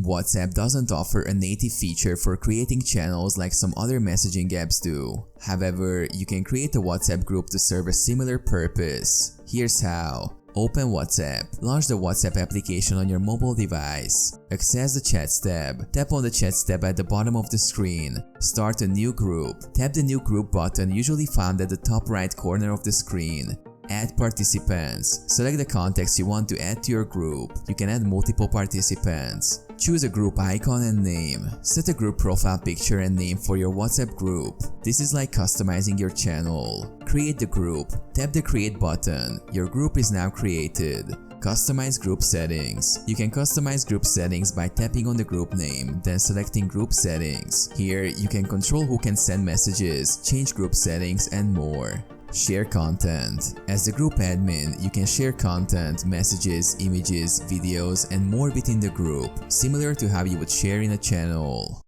WhatsApp doesn't offer a native feature for creating channels like some other messaging apps do. However, you can create a WhatsApp group to serve a similar purpose. Here's how. Open WhatsApp. Launch the WhatsApp application on your mobile device. Access the Chats tab. Tap on the Chats tab at the bottom of the screen. Start a new group. Tap the New Group button usually found at the top right corner of the screen. Add participants. Select the context you want to add to your group. You can add multiple participants. Choose a group icon and name. Set a group profile picture and name for your WhatsApp group. This is like customizing your channel. Create the group. Tap the Create button. Your group is now created. Customize group settings. You can customize group settings by tapping on the group name, then selecting group settings. Here, you can control who can send messages, change group settings, and more. Share content. As the group admin, you can share content, messages, images, videos, and more within the group, similar to how you would share in a channel.